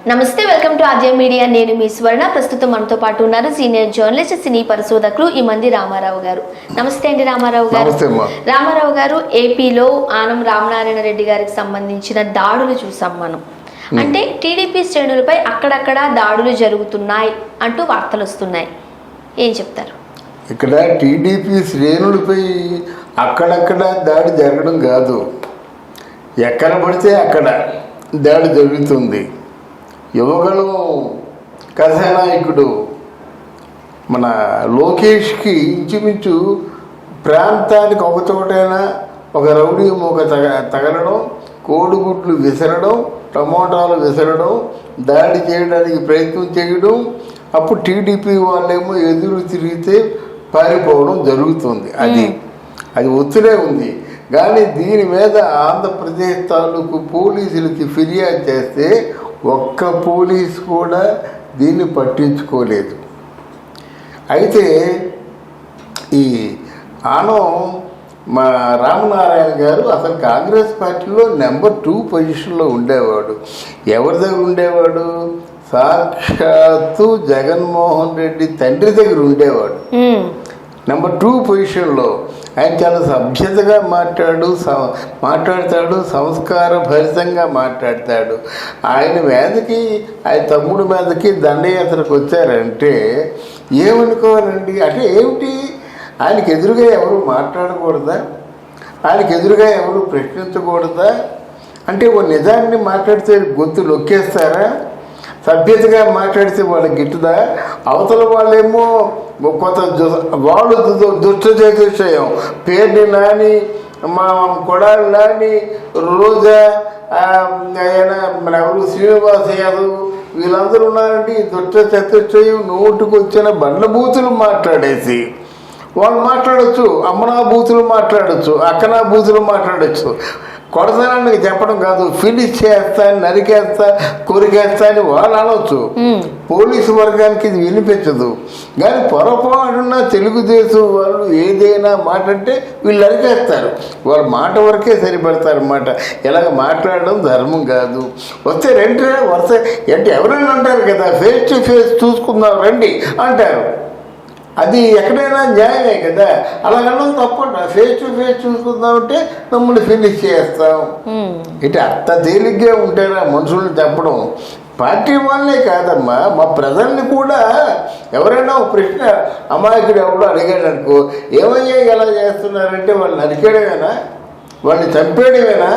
నమస్తే, welcome to Aadya media. నేను మీ స్వర్ణ. ప్రస్తుతం మనతో పాటు ఉన్నారు సీనియర్ జర్నలిస్ట్, సినీ పరిశోధకులు ఇమంది రామారావు గారు. నమస్తే అండి రామారావు గారు. రామారావు గారు, ఏపీలో ఆనం రామనారాయణ రెడ్డి గారికి సంబంధించిన దాడులు చూసాం మనం. అంటే టీడీపీ శ్రేణులపై అక్కడక్కడ దాడులు జరుగుతున్నాయి అంటూ వార్తలు వస్తున్నాయి. ఏం చెప్తారు? ఇక్కడ టీడీపీ శ్రేణులపై అక్కడక్కడ దాడి జరగడం కాదు, ఎక్కడ పడితే అక్కడ దాడి జరుగుతుంది. యువగళం కథానాయకుడు మన లోకేష్కి ఇంచుమించు ప్రాంతానికి ఒక చోటైనా ఒక రౌడీ మూక తగలడం, కోడిగుడ్లు విసరడం, టమోటాలు విసరడం, దాడి చేయడానికి ప్రయత్నం చేయడం, అప్పుడు టీడీపీ వాళ్ళేమో ఎదురు తిరిగితే పారిపోవడం జరుగుతుంది. అది ఒత్తిడే ఉంది. కానీ దీని మీద ఆంధ్రప్రదేశ్ తాలూకు పోలీసులకి ఫిర్యాదు చేస్తే ఒక్క పోలీసు కూడా దీన్ని పట్టించుకోలేదు. అయితే ఈ ఆనం మా రామనారాయణ గారు అసలు కాంగ్రెస్ పార్టీలో నెంబర్ 2 పొజిషన్లో ఉండేవాడు. ఎవరి దగ్గర ఉండేవాడు? సాక్షాత్తు జగన్మోహన్ రెడ్డి తండ్రి దగ్గర ఉండేవాడు. నెంబర్ 2 పొజిషన్లో. ఆయన చాలా సభ్యతగా మాట్లాడతాడు, సంస్కార భరితంగా మాట్లాడతాడు. ఆయన మీదకి, ఆయన తమ్ముడు మీదకి దండయాత్రకు వచ్చారంటే ఏమనుకోవాలండి? అంటే ఏమిటి? ఆయనకు ఎదురుగా ఎవరు మాట్లాడకూడదా? ఆయనకు ఎదురుగా ఎవరు ప్రశ్నించకూడదా? అంటే ఓ నిజాన్ని మాట్లాడితే గొంతు నొక్కేస్తారా? సభ్యతగా మాట్లాడితే వాళ్ళకి గిట్టుదా? అవతల వాళ్ళేమో కొత్త వాళ్ళు దుష్ట చతుష్టయం, పేరుని నాని, మా కొడాలి నాని, రోజా, మన ఎవరు శ్రీనివాస్ యాదవ్, వీళ్ళందరూ ఉన్నారండి. దుష్ట చతుష్టయం నోటుకు వచ్చిన బండ్ల బూతులు మాట్లాడేసి వాళ్ళు మాట్లాడచ్చు, అమ్మనా బూతులు మాట్లాడచ్చు, అక్కనా బూతులు మాట్లాడచ్చు. కొడతానని చెప్పడం కాదు, ఫినిష్ చేస్తా, నరికేస్తా, కొరికేస్తా అని వాళ్ళు అనవచ్చు. పోలీసు వర్గానికి ఇది వినిపించదు. కానీ పొరపాటున తెలుగుదేశం వాళ్ళు ఏదైనా మాట అంటే వీళ్ళు నరికేస్తారు. వాళ్ళ మాట వరకే సరిపెడతారు అన్నమాట. ఇలాగ మాట్లాడడం ధర్మం కాదు. వస్తే రండి, వస్తే అంటే ఎవరైనా అంటారు కదా, ఫేస్ టు ఫేస్ చూసుకుందాం రండి అంటారు. అది ఎక్కడైనా న్యాయమే కదా. అలాగన్నా తప్పండి. ఫేస్ టు ఫేస్ చూసుకుందామంటే మమ్మల్ని ఫినిష్ చేస్తాం. ఇటు అంత తేలిగ్గా ఉంటారా మనుషుల్ని చెప్పడం? పార్టీ వాళ్ళే కాదమ్మా, మా ప్రజల్ని కూడా ఎవరైనా ఒక ప్రశ్న అమాయకుడు ఎవడో అడిగాడు అనుకో, ఏమయ్యా ఎలా చేస్తున్నారంటే వాళ్ళని నరికేయడమేనా? వాళ్ళని చంపేయడమేనా?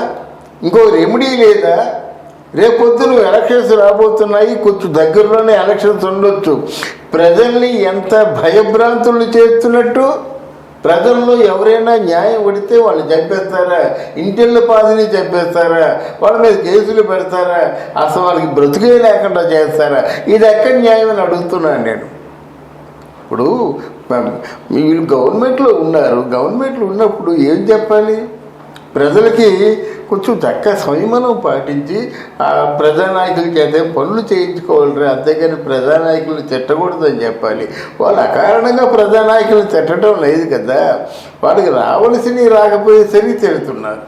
ఇంకో రెమెడీ లేదా? రేపొద్దున ఎలక్షన్స్ రాబోతున్నాయి, కొంచెం దగ్గరలోనే ఎలక్షన్స్ ఉండొచ్చు. ప్రజల్ని ఎంత భయభ్రాంతులు చేస్తున్నట్టు. ప్రజల్లో ఎవరైనా న్యాయం పడితే వాళ్ళు చంపేస్తారా? ఇంటిళ్ళ పాదిని చంపేస్తారా? వాళ్ళ మీద కేసులు పెడతారా? అసలు వాళ్ళకి బ్రతుకే లేకుండా చేస్తారా? ఇది ఎక్కడ న్యాయం అని అడుగుతున్నాను నేను. ఇప్పుడు వీళ్ళు గవర్నమెంట్లో ఉన్నారు. గవర్నమెంట్లో ఉన్నప్పుడు ఏం చెప్పాలి? ప్రజలకి కొంచెం చక్కగా సంయమనం పాటించి ప్రజానాయకుల చేత పనులు చేయించుకోవాలి. అంతేగాని ప్రజానాయకులు తిట్టకూడదని చెప్పాలి. వాళ్ళు అకారణంగా ప్రజానాయకులు తిట్టడం లేదు కదా. వాళ్ళకి రావలసినవి రాకపోయేసరికి తిడుతున్నారు,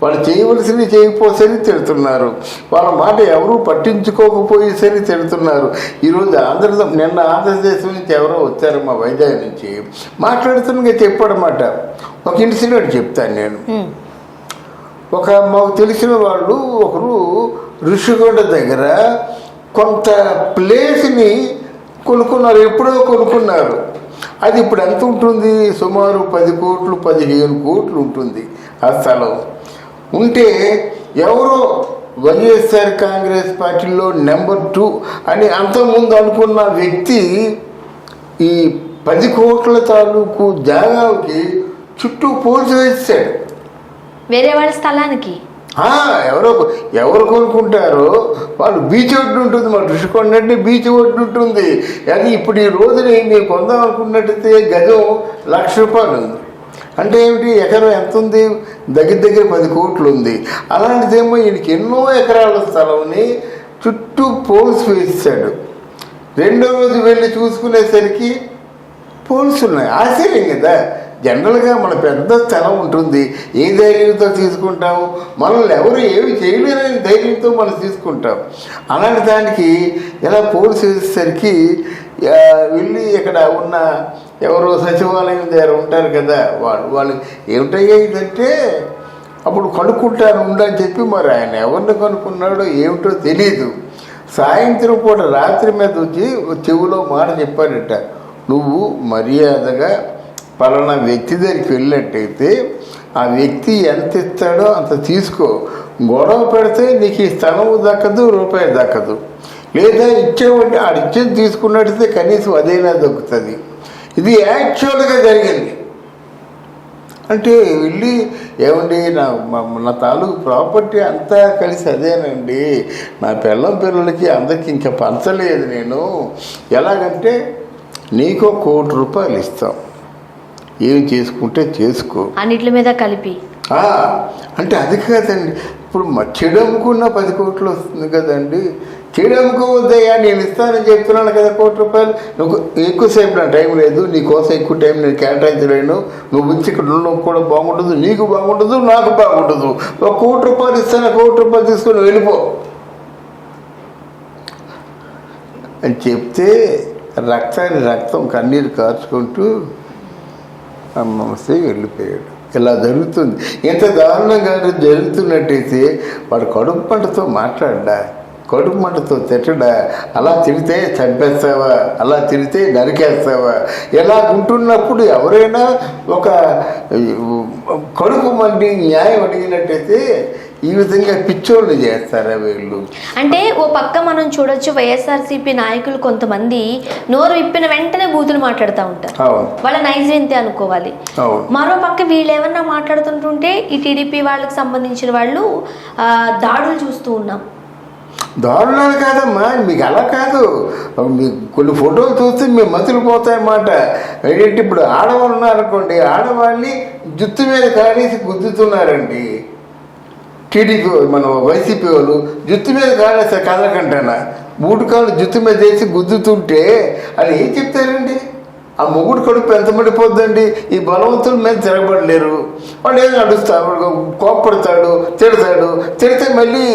వాళ్ళు చేయవలసినవి చేయకపోసరి తిడుతున్నారు, వాళ్ళ మాట ఎవరూ పట్టించుకోకపోయేసరి తిడుతున్నారు. ఈరోజు నిన్న ఆంధ్రప్రదేశ్ నుంచి ఎవరో వచ్చారు మా వైజాగ్ నుంచి, మాట్లాడుతున్నగా చెప్పాడన్నమాట. ఒక ఇన్సిడెంట్ చెప్తాను నేను. మాకు తెలిసిన వాళ్ళు ఒకరు ఋషికొండ దగ్గర కొంత ప్లేస్ని కొనుక్కున్నారు. ఎప్పుడో కొనుక్కున్నారు. అది ఇప్పుడు ఎంత ఉంటుంది? సుమారు 10 కోట్లు 15 కోట్లు ఉంటుంది ఆ స్థలం. ఉంటే ఎవరో వైఎస్ఆర్ కాంగ్రెస్ పార్టీలో నెంబర్ 2 అని అంతకుముందు అనుకున్న వ్యక్తి ఈ 10 కోట్ల తాలూకు జాగాకి చుట్టూ పోల్చి వేసాడు. వేరే వాళ్ళ స్థలానికి ఎవరు కొనుక్కుంటారో వాళ్ళు బీచ్ ఒడ్డు ఉంటుంది. మన ఋషికొండ అంటే బీచ్ ఒడ్డు ఉంటుంది. అది ఇప్పుడు ఈ రోజుని మీరు కొందాం అనుకున్నట్టయితే గజం ₹1,00,000 ఉంది. అంటే ఏమిటి? ఎకరం ఎంత ఉంది? దగ్గర 10 కోట్లు ఉంది. అలాంటిదేమో ఈయనకి ఎన్నో ఎకరాల స్థలంని చుట్టూ పోల్స్ వేసాడు. రెండో రోజు వెళ్ళి చూసుకునేసరికి పోల్స్ ఉన్నాయి. ఆశ్చర్యం కదా. జనరల్గా మన పెద్ద స్థలం ఉంటుంది, ఏ ధైర్యంతో తీసుకుంటాము, మనల్ని ఎవరు ఏమి చేయలేరని ధైర్యంతో మనం తీసుకుంటాం. అలాంటి దానికి ఇలా పోలీసు వేసేసరికి వెళ్ళి ఇక్కడ ఉన్న ఎవరో సచివాలయం దగ్గర ఉంటారు కదా, వాళ్ళు ఏమిటయ్యేదంటే అప్పుడు కనుక్కుంటాను ఉండని చెప్పి మరి ఆయన ఎవరిని కనుక్కున్నాడో ఏమిటో తెలీదు. సాయంత్రం పూట రాత్రి మీద వచ్చి చెవిలో మాట చెప్పాడట, నువ్వు మర్యాదగా పలానా వ్యక్తి దగ్గరికి వెళ్ళినట్టయితే ఆ వ్యక్తి ఎంత ఇస్తాడో అంత తీసుకో, గొడవ పెడితే నీకు ఈ స్థలము దక్కదు, రూపాయి దక్కదు, లేదా ఇచ్చేవంటే ఆడిచ్చేది తీసుకున్నట్టయితే కనీసం అదైనా దొక్కుతుంది. ఇది యాక్చువల్గా జరిగింది. అంటే వెళ్ళి ఏమండి నా తాలూకు ప్రాపర్టీ అంతా కలిసి అదేనండి, నా పిల్లలకి అందరికి ఇంకా పంచలేదు నేను, ఎలాగంటే నీకు ₹1,00,00,000 ఇస్తాం, ఏం చేసుకుంటే చేసుకో అన్నిటి మీద కలిపి. అంటే అది కాదండి, ఇప్పుడు చెడు అమ్ముకున్న 10 కోట్లు వస్తుంది కదండి, చెడు అమ్ముకోవద్దయ్యా నేను ఇస్తానని చెప్తున్నాను కదా ₹1,00,00,000, నువ్వు ఎక్కువసేపు నా టైం లేదు, నీకోసం ఎక్కువ టైం నేను కేటాయించలేను, నువ్వు వచ్చి ఇక్కడ ఉండడం కూడా బాగుండదు, నీకు బాగుండదు, నాకు బాగుండదు, ₹1,00,00,000 ఇస్తాను, ₹1,00,00,000 తీసుకొని వెళ్ళిపో అని చెప్తే రక్తం కన్నీరు కార్చుకుంటూ అమ్మస్తే వెళ్ళిపోయాడు. ఇలా జరుగుతుంది. ఎంత దారుణంగా జరుగుతున్నట్టయితే వాడు కడుపు మంటతో మాట్లాడ్డా, కడుపు మంటతో తిట్టడా, అలా తిడితే చంపేస్తావా, అలా తిడితే నరికేస్తావా, ఎలా ఉంటున్నప్పుడు ఎవరైనా ఒక కడుపు మండి న్యాయం అడిగినట్టయితే ఈ విధంగా పిచ్చోళ్ళు చేస్తారా వీళ్ళు? అంటే ఓ పక్క మనం చూడొచ్చు, వైఎస్ఆర్సీపీ నాయకులు కొంతమంది నోరు విప్పిన వెంటనే బూతులు మాట్లాడుతూ ఉంటారు, వాళ్ళ నైజంతే అనుకోవాలి. మరో పక్క వీళ్ళు ఏమన్నా మాట్లాడుతుంటుంటే ఈ టీడీపీ వాళ్ళకి సంబంధించిన వాళ్ళు దాడులు చూస్తూ ఉన్నాం. దారుణాలు కాదమ్మా, మీకు అలా కాదు, మీకు కొన్ని ఫోటోలు చూస్తే మీ మతులు పోతాయన్నమాట. ఏంటంటే ఇప్పుడు ఆడవాళ్ళు ఉన్నారనుకోండి, ఆడవాళ్ళని జుత్తు మీద కాడేసి గుద్దుతున్నారండి. టీడీపీ మన వైసీపీ వాళ్ళు జుత్తు మీద కాడేస్తే కదలకంటానా, 3 కాళ్ళు జుత్తు మీద వేసి గుద్దుతుంటే అది ఏం చెప్తారండి? ఆ మొగుడు కడుపు ఎంత పడిపోద్దండి. ఈ బలవంతుల మీద తిరగబడలేరు, వాడు ఏం అడుస్తాడు, కోప్పడతాడు, తిడితే మళ్ళీ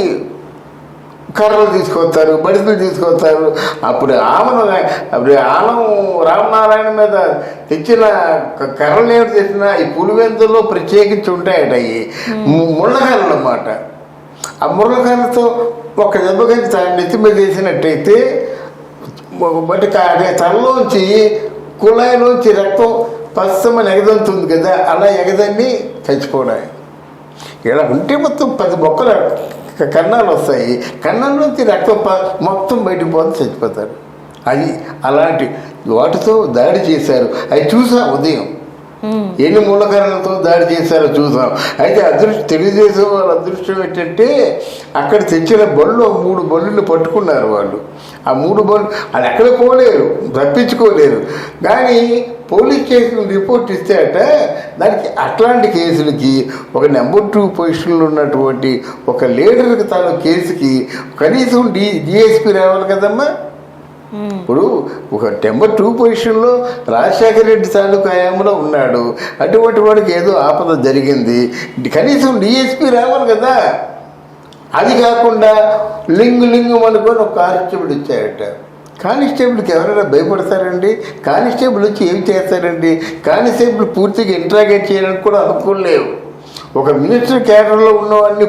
కర్రలు తీసుకొస్తారు, బడిసలు తీసుకొస్తారు. అప్పుడు ఆనం రామనారాయణ మీద తెచ్చిన కర్రలు ఏమిటి తెచ్చినా ఈ పులివెందుల్లో ప్రత్యేకించి ఉంటాయట, ఈ ముళ్ళకర్రలు అన్నమాట. ఆ ముళ్ళకర్రతో ఒక దెబ్బకి నెత్తి మీద వేసినట్టయితే బట్టి తలలోంచి కుళాయిలోంచి రక్తం పశ్చిమని ఎగదంతుంది కదా, అలా ఎగదండి చచ్చిపోవడానికి. ఇలా ఉంటే మొత్తం 10 బొక్కలు కన్నాలు వస్తాయి, కన్నాల్లోంచి రక్తం మొత్తం బయటకు పోతే చచ్చిపోతారు. అది అలాంటి వాటితో దాడి చేశారు. అవి చూసాం ఉదయం, ఎన్ని మూలకరణలతో దాడి చేశారో చూసాం. అయితే తెలుగుదేశం వాళ్ళ అదృష్టం ఏంటంటే అక్కడ తెచ్చిన బళ్ళు 3 బళ్ళుని పట్టుకున్నారు వాళ్ళు. ఆ 3 బళ్ళు అది ఎక్కడ పోలేరు, తప్పించుకోలేరు. కానీ పోలీస్ స్టేషన్ రిపోర్ట్ ఇస్తే అట దానికి అట్లాంటి కేసులకి ఒక నెంబర్ 2 పొజిషన్లో ఉన్నటువంటి ఒక లీడర్కి తాను కేసుకి కనీసం డిఎస్పీ రావాలి కదమ్మా. ఇప్పుడు ఒక నెంబర్ 2 పొజిషన్లో రాజశేఖర రెడ్డి తాలూకు హయాంలో ఉన్నాడు, అటువంటి వాడికి ఏదో ఆపద జరిగింది, కనీసం డిఎస్పీ రావాలి కదా. అది కాకుండా లింగు అనుకొని ఒక కానిస్టేబుల్ ఇచ్చారట. కానిస్టేబుల్కి ఎవరైనా భయపడతారండి? కానిస్టేబుల్ వచ్చి ఏం చేస్తారండి? కానిస్టేబుల్ పూర్తిగా ఇంట్రాగేట్ చేయడానికి కూడా అనుకోలేవు. ఒక మినిస్టర్ క్యాడర్లో ఉన్నవాడిని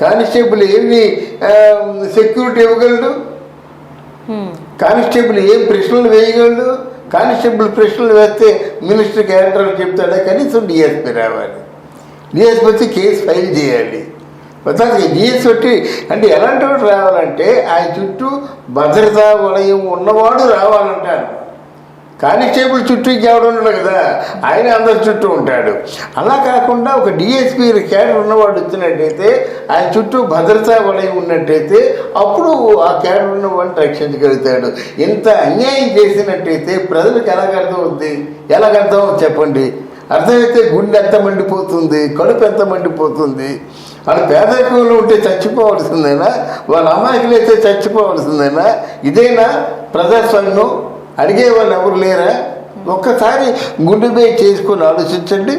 కానిస్టేబుల్ ఏమి సెక్యూరిటీ ఇవ్వగలడు? కానిస్టేబుల్ ఏం ప్రశ్నలు వేయగలడు? కానిస్టేబుల్ ప్రశ్నలు వేస్తే మినిస్టర్ క్యాడర్ చెప్తాడా? కనీసం డిఎస్పీ రావాలి, డిఎస్పీ వచ్చి కేసు ఫైల్ చేయాలి. మొత్తానికి డిఎస్పీ వచ్చి అంటే ఎలాంటి వాడు రావాలంటే ఆయన చుట్టూ భద్రతా వలయం ఉన్నవాడు రావాలంటారు. కానిస్టేబుల్ చుట్టూ ఎవడు ఉన్నాడు కదా, ఆయన అందరి చుట్టూ ఉంటాడు. అలా కాకుండా ఒక డిఎస్పీ క్యాడర్ ఉన్నవాడు వచ్చినట్టయితే, ఆయన చుట్టూ భద్రతా వలయం ఉన్నట్టయితే అప్పుడు ఆ క్యాడర్ ఉన్నవాడిని రక్షించగలుగుతాడు. ఇంత అన్యాయం చేసినట్టయితే ప్రజలకు ఎలాగర్థం చెప్పండి? అర్థమైతే గుండె ఎంత మండిపోతుంది, కడుపు ఎంత మండిపోతుంది. వాళ్ళు పేదరికంలో ఉంటే చచ్చిపోవలసిందేనా? వాళ్ళ అమాయకులు అయితే చచ్చిపోవలసిందేనా? ఇదేనా ప్రజాస్వామ్యం? అడిగే వాళ్ళు ఎవరు లేరా? ఒక్కసారి గుండె మీద చేసుకొని ఆలోచించండి.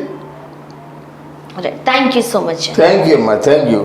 Thank you so much. Thank you అమ్మా, థ్యాంక్ యూ.